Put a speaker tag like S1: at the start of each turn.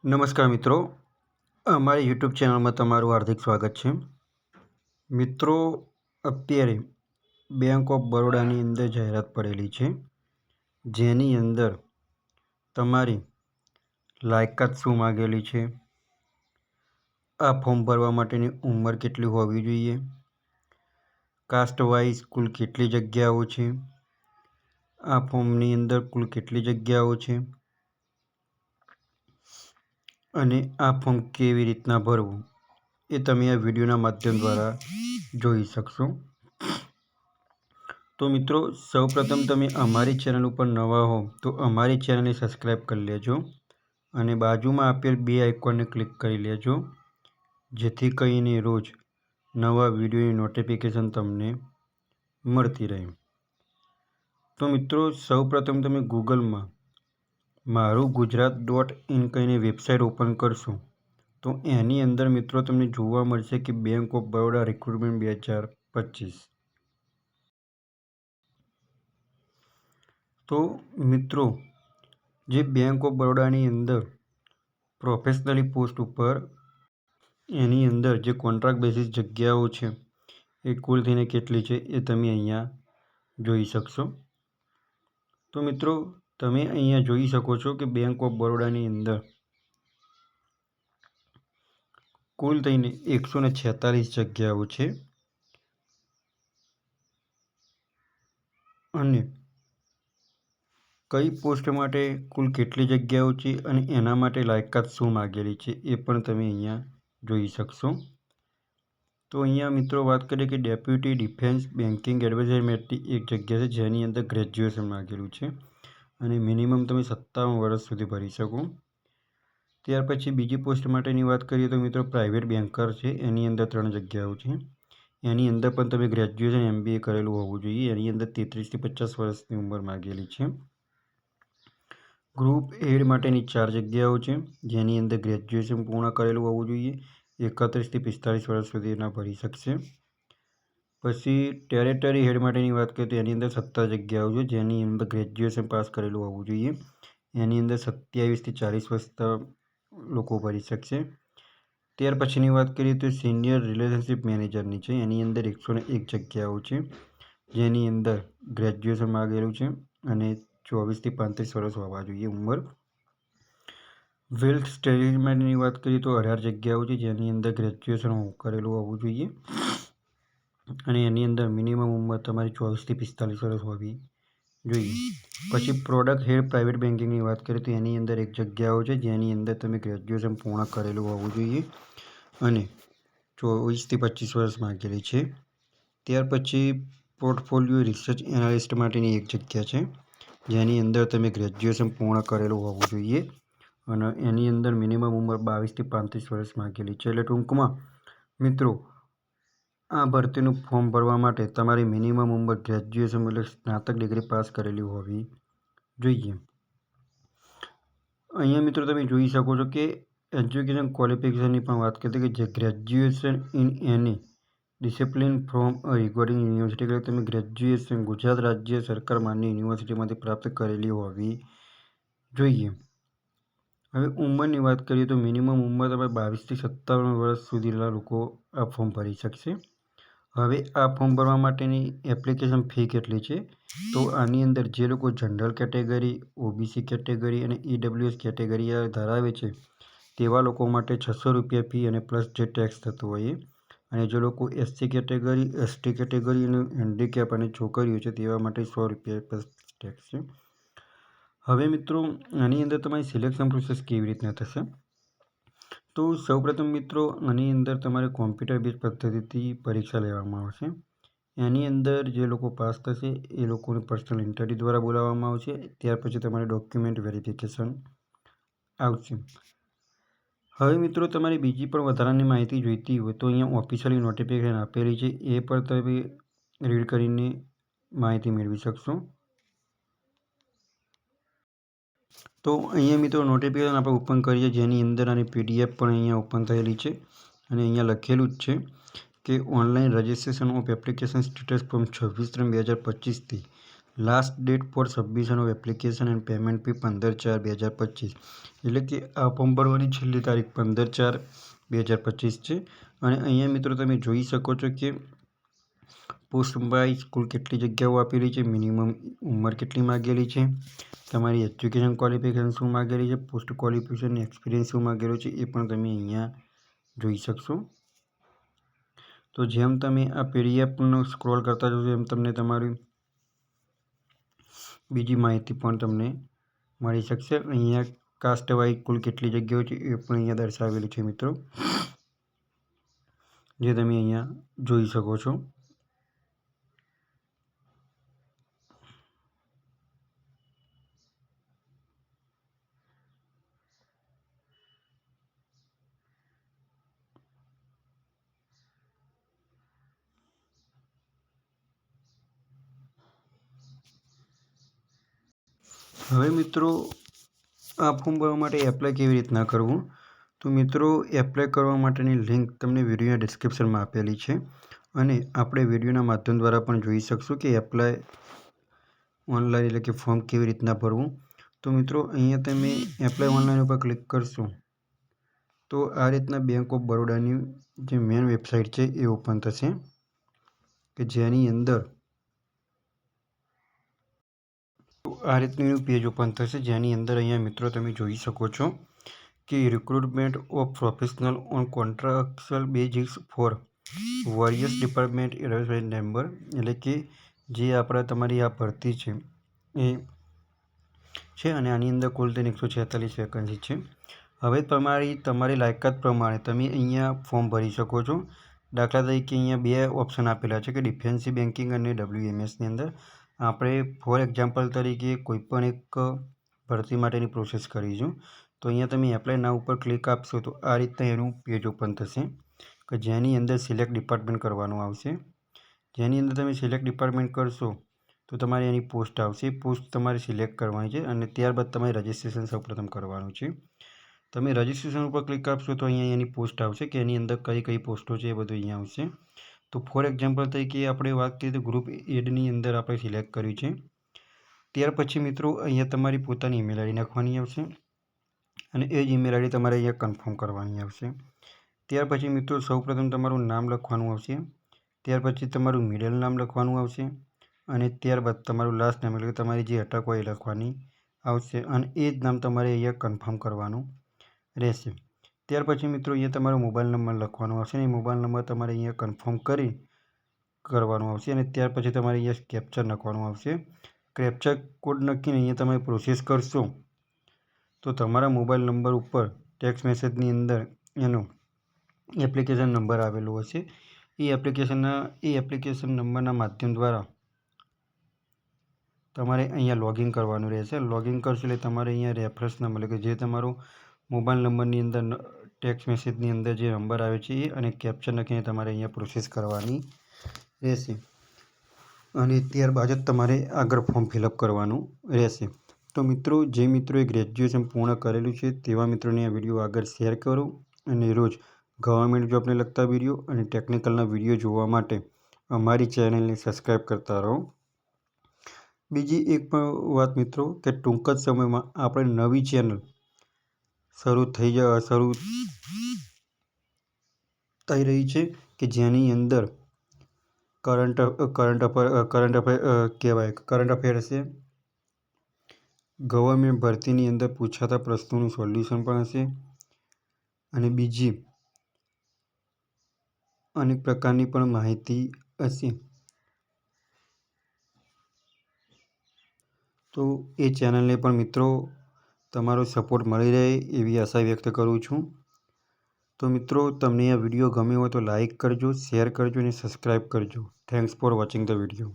S1: નમસ્કાર મિત્રો, અમારી યુટ્યુબ ચેનલમાં તમારું હાર્દિક સ્વાગત છે. મિત્રો, અત્યારે બેંક ઓફ બરોડાની અંદર જાહેરાત પડેલી છે, જેની અંદર તમારી લાયકાત શું માગેલી છે, આ ફોર્મ ભરવા માટેની ઉંમર કેટલી હોવી જોઈએ, કાસ્ટ વાઇઝ કુલ કેટલી જગ્યાઓ છે, આ ફોર્મની અંદર કુલ કેટલી જગ્યાઓ છે અને આ ફોર્મ કેવી રીતના ભરવું એ તમે આ વિડીયોના માધ્યમ દ્વારા જોઈ શકશો. તો મિત્રો, સૌપ્રથમ તમે અમારી ચેનલ ઉપર નવા હો તો અમારી ચેનલને સબસ્ક્રાઈબ કરી લેજો અને બાજુમાં આપેલ બે આઇકોનને ક્લિક કરી લેજો, જેથી કરીને રોજ નવા વિડીયોની નોટિફિકેશન તમને મળતી રહે. તો મિત્રો, સૌપ્રથમ તમે ગૂગલમાં મારું ગુજરાત.in કહીને વેબસાઇટ ઓપન કરશો તો એની અંદર મિત્રો તમને જોવા મળશે કે બેંક ઓફ બરોડા રિક્રુટમેન્ટ 2025. તો મિત્રો, જે બેંક ઓફ બરોડાની અંદર પ્રોફેશનલી પોસ્ટ ઉપર એની અંદર જે કોન્ટ્રાક્ટ બેસિસ જગ્યાઓ છે એ કુલ થઈને કેટલી છે એ તમે અહીંયા જોઈ શકશો. તો મિત્રો, તમે અહીંયા જોઈ શકો છો કે બેંક ઓફ બરોડાની અંદર કુલ થઈને 146 જગ્યાઓ છે અને કઈ પોસ્ટ માટે કુલ કેટલી જગ્યાઓ છે અને એના માટે લાયકાત શું માગેલી છે એ પણ તમે અહીંયા જોઈ શકશો. તો અહીંયા મિત્રો વાત કરીએ કે ડેપ્યુટી ડિફેન્સ બેન્કિંગ એડવાઇઝર મેટની એક જગ્યા છે, જેની અંદર ગ્રેજ્યુએશન માગેલું છે અને મિનિમમ તમે 57 વર્ષ સુધી ભરી શકો. ત્યાર પછી બીજી પોસ્ટ માટેની વાત કરીએ તો મિત્રો પ્રાઇવેટ બેન્કર છે, એની અંદર 3 જગ્યાઓ છે. એની અંદર પણ તમે ગ્રેજ્યુએશન MBA કરેલું હોવું જોઈએ. એની અંદર 33 થી 50 વર્ષની ઉંમર માગેલી છે. ગ્રુપ હેડ માટેની 4 જગ્યાઓ છે, જેની અંદર ગ્રેજ્યુએશન પૂર્ણ કરેલું હોવું જોઈએ. 31 થી 45 વર્ષ સુધીના ભરી શકશે. પછી ટેરેટરી હેડ માટેની વાત કરીએ તો એની અંદર 17 જગ્યાઓ છે, જેની અંદર ગ્રેજ્યુએશન પાસ કરેલું હોવું જોઈએ. એની અંદર 27 થી 40 વર્ષના લોકો ભરી શકશે. ત્યાર પછીની વાત કરીએ તો સિનિયર રિલેશનશિપ મેનેજરની છે, એની અંદર 101 જગ્યાઓ છે, જેની અંદર ગ્રેજ્યુએશન માગેલું છે અને 24 થી 35 વર્ષ હોવા જોઈએ ઉંમર. વેલ્થ સ્ટેટમેન્ટની વાત કરીએ તો 18 જગ્યાઓ છે, જેની અંદર ગ્રેજ્યુએશન કરેલું હોવું જોઈએ અને એની અંદર મિનિમમ ઉંમર તમારી 24 થી 45 વર્ષ હોવી જોઈએ. પછી પ્રોડક્ટ હેડ પ્રાઇવેટ બેન્કિંગની વાત કરીએ તો એની અંદર 1 જગ્યાઓ છે, જેની અંદર તમે ગ્રેજ્યુએશન પૂર્ણ કરેલું હોવું જોઈએ અને 24 થી 25 વર્ષ માગેલી છે. ત્યાર પછી પોર્ટફોલિયો રિસર્ચ એનાલિસ્ટ માટેની 1 જગ્યા છે, જેની અંદર તમે ગ્રેજ્યુએશન પૂર્ણ કરેલું હોવું જોઈએ અને એની અંદર મિનિમમ ઉંમર 22 થી 35 વર્ષ માગેલી છે. એટલે ટૂંકમાં મિત્રો, આ ભરતીનું ફોર્મ ભરવા માટે તમારી મિનિમમ ઉંમર ગ્રેજ્યુએશન એટલે સ્નાતક ડિગ્રી પાસ કરેલી હોવી જોઈએ. અહીંયા મિત્રો તમે જોઈ શકો છો કે એજ્યુકેશન ક્વોલિફિકેશનની પણ વાત કરીએ કે જે graduation in any discipline from a recording university, એટલે તમે ગ્રેજ્યુએશન ગુજરાત રાજ્ય સરકાર માન્ય યુનિવર્સિટીમાંથી પ્રાપ્ત કરેલી હોવી જોઈએ. હવે ઉંમરની વાત કરીએ તો મિનિમમ ઉંમર તમે 22 થી 57 વર્ષ સુધીના લોકો આ ફોર્મ ભરી શકશે. હવે આ ફોર્મ ભરવા માટેની એપ્લિકેશન ફી કેટલી છે? તો આની અંદર જે લોકો જનરલ કેટેગરી, OBC કેટેગરી અને EWS કેટેગરી ધરાવે છે તેવા લોકો માટે 600 રૂપિયા ફી અને પ્લસ જે ટેક્સ થતો હોય અને જે લોકો SC કેટેગરી, ST કેટેગરી અને હેન્ડીકેપ અને છોકરીઓ છે તેવા માટે 100 રૂપિયા પ્લસ ટેક્સ છે. હવે મિત્રો, આની અંદર તમારી સિલેક્શન પ્રોસેસ કેવી રીતના થશે? તો સૌપ્રથમ મિત્રો, આની અંદર તમારે કોમ્પ્યુટર બેઝ પદ્ધતિથી પરીક્ષા લેવામાં આવશે. એની અંદર જે લોકો પાસ થશે એ લોકોને પર્સનલ ઇન્ટરવ્યૂ દ્વારા બોલાવવામાં આવશે. ત્યાર પછી તમારે ડોક્યુમેન્ટ વેરિફિકેશન આવશે. હવે મિત્રો, તમારી બીજી પણ વધારાની માહિતી જોઈતી હોય તો અહીંયા ઓફિશિયલી નોટિફિકેશન આપેલી છે, એ પણ તમે રીડ કરીને માહિતી મેળવી શકશો. તો અહીંયા મિત્રો નોટિફિકેશન આપણે ઓપન કરીએ, જેની અંદર આની PDF પણ અહીંયા ઓપન થયેલી છે અને અહીંયા લખેલું જ છે કે online registration of application status from 26/3/2025થી last date for submission of application and payment fee 15/4/2025, એટલે કે આ ફોર્મ ભરવાની છેલ્લી તારીખ 15/4/2025 છે. અને અહીંયા મિત્રો તમે જોઈ શકો છો કે પોસ્ટ વાઇઝ કુલ કેટલી જગ્યાઓ આપેલી છે, મિનિમમ ઉંમર કેટલી માગેલી છે, તમારી એજ્યુકેશન ક્વોલિફિકેશન શું માગેલી છે, પોસ્ટ ક્વોલિફિકેશન એક્સપિરિયન્સ શું માગેલો છે એ પણ તમે અહીંયા જોઈ શકશો. તો જેમ તમે આ પીડીએફનો સ્ક્રોલ કરતા જશો એમ તમને તમારી બીજી માહિતી પણ તમને મળી શકશે. અહીંયા કાસ્ટ વાઇઝ કુલ કેટલી જગ્યાઓ છે એ પણ અહીંયા દર્શાવેલી છે મિત્રો, જે તમે અહીંયા જોઈ શકો છો. હવે મિત્રો આ ફોર્મ ભરવા માટે એપ્લાય કેવી રીતના કરવું, તો મિત્રો એપ્લાય કરવા માટેની લિંક તમને વિડીયોના ડિસ્ક્રિપ્શનમાં આપેલી છે, અને આપણે વિડીયોના માધ્યમ દ્વારા પણ જોઈ શકશું કે એપ્લાય ઓનલાઈન એટલે કે ફોર્મ કેવી રીતના ભરવું. તો મિત્રો અહીંયા તમે એપ્લાય ઓનલાઈન ઉપર ક્લિક કરશો તો આ રીતના બેંક ઓફ બરોડાની જે મેન વેબસાઇટ છે એ ઓપન થશે, કે જેની અંદર આ રીતનું પેજ ઓપન થશે, જેની અંદર અહીંયા મિત્રો તમે જોઈ શકો છો કે recruitment of professional on contractual basis four various department advertise number, એટલે કે જે આપણા તમારી આ ભરતી છે એ છે, અને આની અંદર કુલ 146 વેકન્સી છે. હવે તમારી લાયકાત પ્રમાણે તમે અહીંયા ફોર્મ ભરી શકો છો. દાખલા તરીકે અહીંયા 2 ઓપ્શન આપેલા છે કે ડિફેન્સી બેન્કિંગ અને WMSની અંદર આપણે ફોર એક્ઝામ્પલ તરીકે કોઈપણ એક ભરતી માટેની પ્રોસેસ કરીશું. તો અહીંયા તમે એપ્લાય નાઉ ઉપર ક્લિક આપશો તો આ રીતના એનું પેજ ઓપન થશે, કે જેની અંદર સિલેક્ટ ડિપાર્ટમેન્ટ કરવાનું આવશે. જેની અંદર તમે સિલેક્ટ ડિપાર્ટમેન્ટ કરશો તો તમારે એની પોસ્ટ આવશે, પોસ્ટ તમારે સિલેક્ટ કરવાની છે, અને ત્યારબાદ તમારે રજિસ્ટ્રેશન સૌપ્રથમ કરવાનું છે. તમે રજિસ્ટ્રેશન ઉપર ક્લિક આપશો તો અહીંયા એની પોસ્ટ આવશે, કે એની અંદર કઈ કઈ પોસ્ટો છે એ બધું અહીંયા આવશે. તો ફોર એક્ઝામ્પલ તરીકે આપણે વાત કરીએ તો ગ્રુપ એડની અંદર આપણે સિલેક્ટ કર્યું છે. ત્યાર પછી મિત્રો અહીંયા તમારી પોતાની ઈમેલ આઈડી નાખવાની આવશે, અને એ જ ઈમેલ આઈડી તમારે અહીંયા કન્ફર્મ કરવાની આવશે. ત્યાર પછી મિત્રો સૌપ્રથમ તમારું નામ લખવાનું આવશે, ત્યાર પછી તમારું મિડલ નામ લખવાનું આવશે, અને ત્યારબાદ તમારું લાસ્ટ નામ એટલે કે તમારી જે અટક હોય એ લખવાની આવશે, અને એ જ નામ તમારે અહીંયા કન્ફર્મ કરવાનું રહેશે. ત્યાર પછી મિત્રો અહીંયા તમારો મોબાઈલ નંબર લખવાનો આવશે, અને એ મોબાઈલ નંબર તમારે અહીંયા કન્ફર્મ કરવાનું આવશે, અને ત્યાર પછી તમારે અહીંયા કેપ્ચર નાખવાનું આવશે. કેપ્ચર કોડ નાખીને અહીંયા તમે પ્રોસેસ કરશો તો તમારા મોબાઈલ નંબર ઉપર ટેક્સ્ટ મેસેજની અંદર એનો એપ્લિકેશન નંબર આવેલો હશે. એ એપ્લિકેશન નંબરના માધ્યમ દ્વારા તમારે અહીંયા લોગિન કરવાનું રહેશે. લોગિન કરશો એટલે તમારે અહીંયા રેફરન્સ નંબર એટલે કે જે તમારો મોબાઈલ નંબરની અંદર ટેક્સ્ટ મેસેજની અંદર જે નંબર આવે છે એ અને કેપ્ચર નાખીને તમારે અહીંયા પ્રોસેસ કરવાની રહેશે, અને ત્યારબાદ જ તમારે આગળ ફોર્મ ફિલઅપ કરવાનું રહેશે. તો મિત્રો જે મિત્રોએ ગ્રેજ્યુએશન પૂર્ણ કરેલું છે તેવા મિત્રોને આ વિડીયો આગળ શેર કરો, અને રોજ ગવર્મેન્ટ જોબને લગતા વિડીયો અને ટેકનિકલના વિડીયો જોવા માટે અમારી ચેનલને સબસ્ક્રાઈબ કરતા રહો. બીજી એક વાત મિત્રો કે ટૂંક જ સમયમાં આપણે નવી ચેનલ શરૂ થઈ રહી છે, કે જેની અંદર કરંટ અફેર હશે, ગવર્મેન્ટ ભરતીની અંદર પૂછાતા પ્રશ્નોનું સોલ્યુશન પણ હશે, અને બીજી અનેક પ્રકારની પણ માહિતી હશે. તો એ ચેનલને પણ મિત્રો તમારો સપોર્ટ મળી રહે એવી આશા વ્યક્ત કરું છું. તો મિત્રો તમને આ વિડીયો ગમ્યો હોય તો લાઈક કરજો, શેર કરજો અને સબસ્ક્રાઈબ કરજો. Thanks for watching the video.